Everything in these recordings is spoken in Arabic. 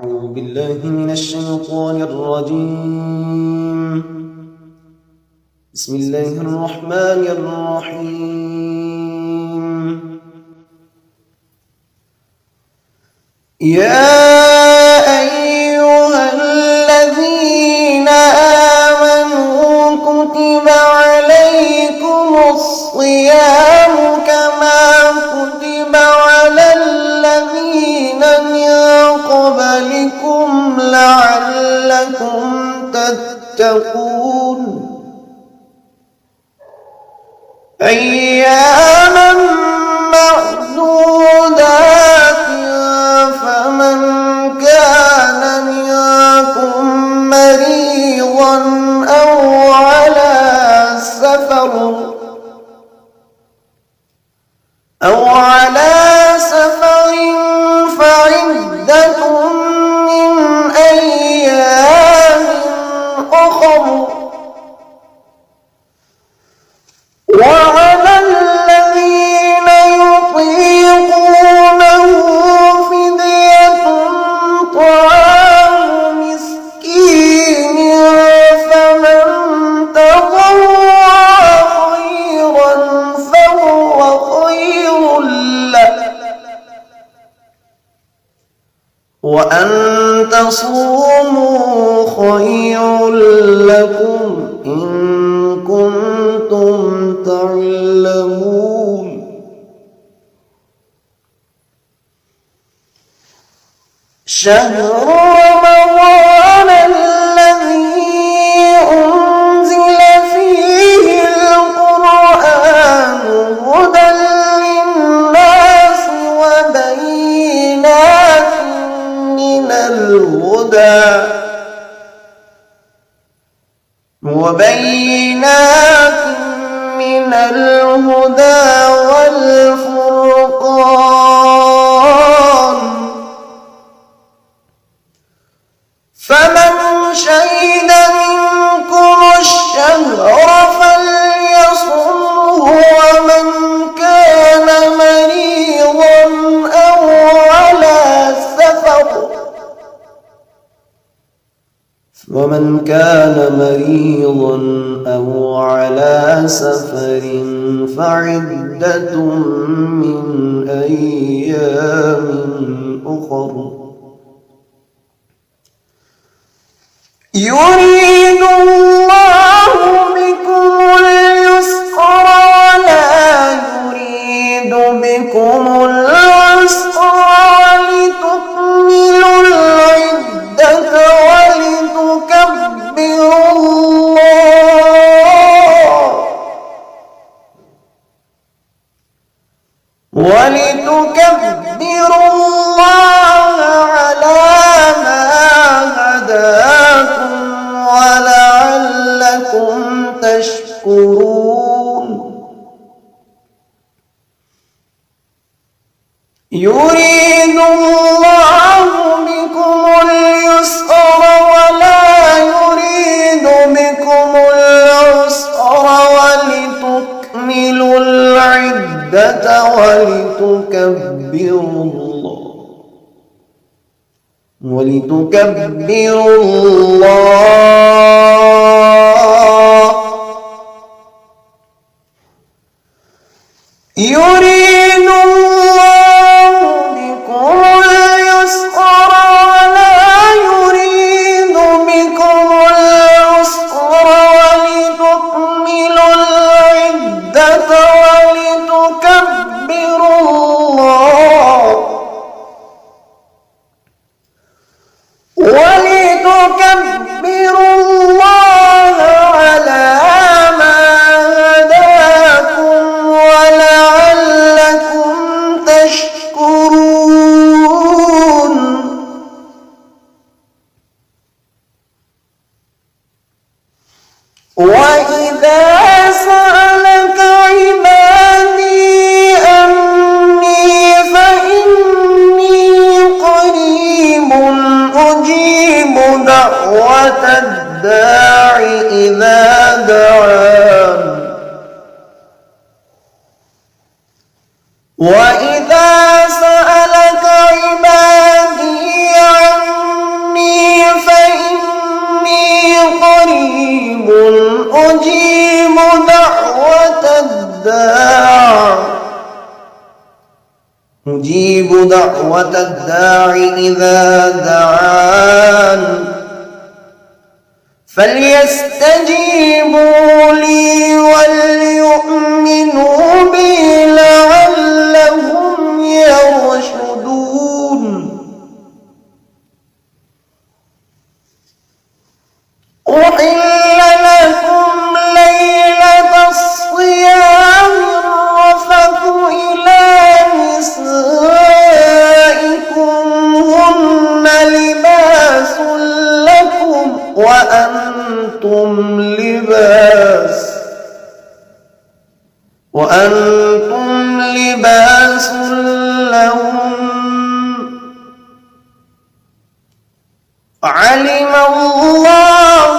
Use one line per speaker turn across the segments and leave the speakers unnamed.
أعوذ بالله من الشيطان الرجيم. بسم الله الرحمن الرحيم. يا أيها الذين آمنوا كتب عليكم الصيام كما كتب على الذين من قبلكم لعلكم تتقون أياما معدودات فمن كان منكم مريضا أو على سفر فعدة من أيام أخر وعلى الذين يطيقونه فدية طعام مسكين فمن تطوع خيرا فهو خير له وأن تصوموا خير لكم إن كنتم تعلمون شهر رمضان الذي أنزل فيه القرآن هدى للناس وبينات من الهدى والفرقان فمن شهد منكم الشهر فليصمه ومن كان مريضا أو على سفر فعدة من أيام أخر يريد الله بكم اليسر ولا يريد بكم العسر ولتكملوا العدة ولتكبروا الله على ما هداكم ولعلكم تشكرون يريد الله بكم اليسر ولا يريد بكم العسر ولتكملوا العدة ولتكبروا الله يريد الله بكم اليسر ولا يريد بكم العسر ولتكملوا العدة ولتكبروا الله على ما هداكم ولعلكم تشكرون وإذا سألك عبادي أني فإني قريب أجيب دعوة الداع إذا دعان وإذا سألك عبادي عني أجيب دعوة الداع إذا دعان فليستجيبوا لي وليؤمنوا بي لعلهم يرشدون. أحل لكم ليلة الصيام الرفث إلى نسائكم هن لباس لكم وأنتم لباس لهم علم الله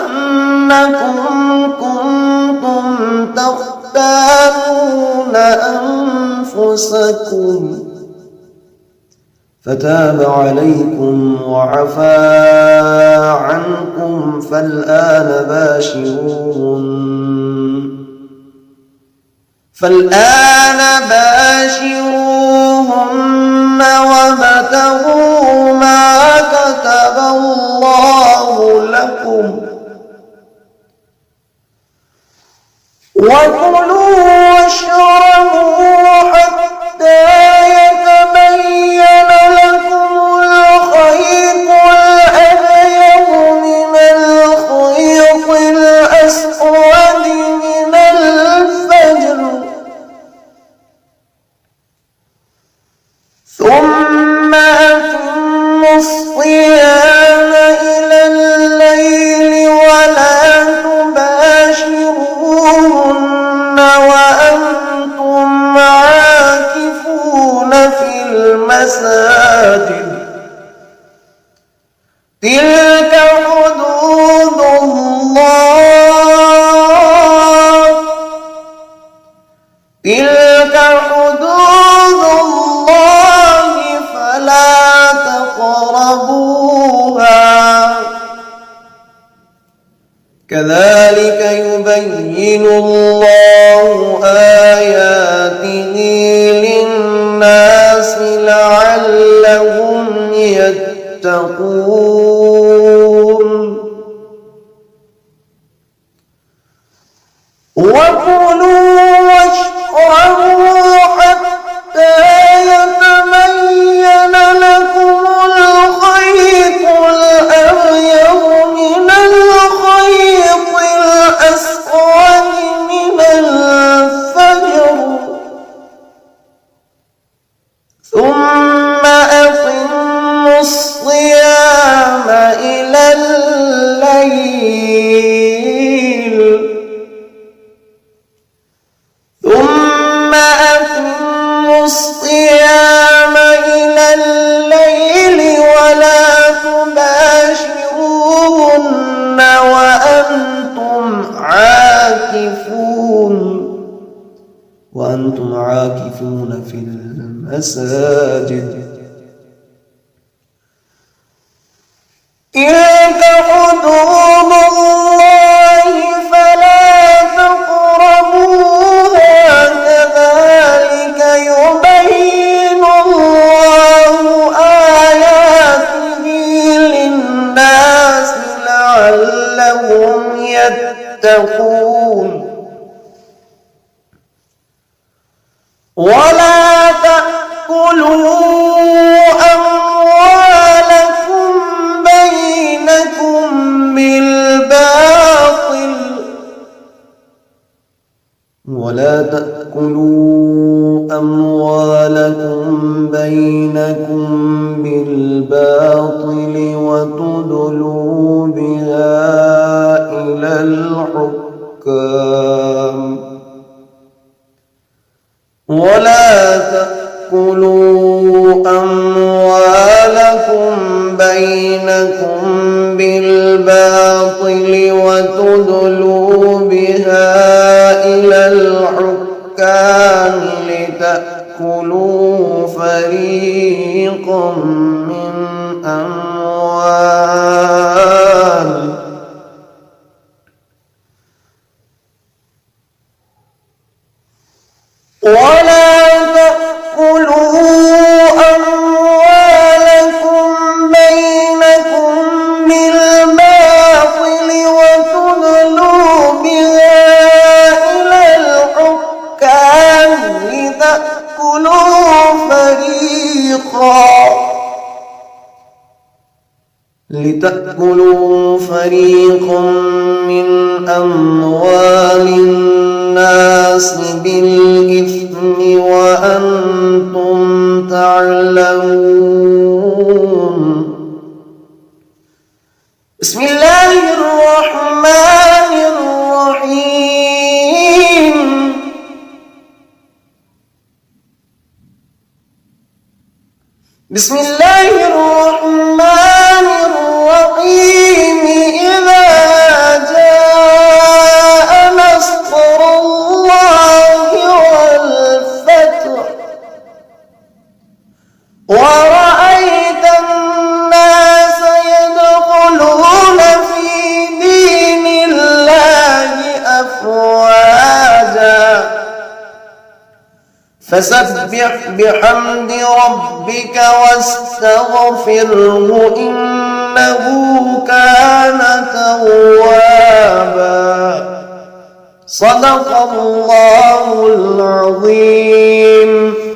أنكم كنتم تختانون أنفسكم فتاب عليكم وعفى عنكم فالآن باشروهن وابتغوا ما كتب الله لكم وكلوا واشربوا حتى يتبين لكم الخيط الأبيض من الخيط الأسود من الفجر ثم أتموا الصيام إلى الليل ولا تباشروهن وأنتم عاكفون في المساجد تلك حدود الله فلا تقربوها كذلك يبين الله آياته للناس لعلهم يتقون. وكلوا واشربوا حتى يتبين لكم الخيط الأبيض من الخيط الأسود من الفجر ثم أتموا الصيام إلى الليل ولا تباشروهن وأنتم عاكفون في المساجد تلك حدود الله فلا تقربوها كذلك يبين الله آياته للناس لعلهم يتقون. ولا تأكلوا أموالكم بينكم بالباطل وتدلوا بها إلى الحكام لتأكلوا فريقا من أموال ولا تأكلوا لتأكلوا فريقا من أموال الناس بالإثم وأنتم تعلمون. بسم الله الرحمن الرحيم. بسم الله الرحمن الرحيم. إذا جاء نصر الله والفتح ورأيت الناس يدخلون في دين الله أفواجا فسبح بحمد ربك واستغفره إنه كان توابا. صدق الله العظيم.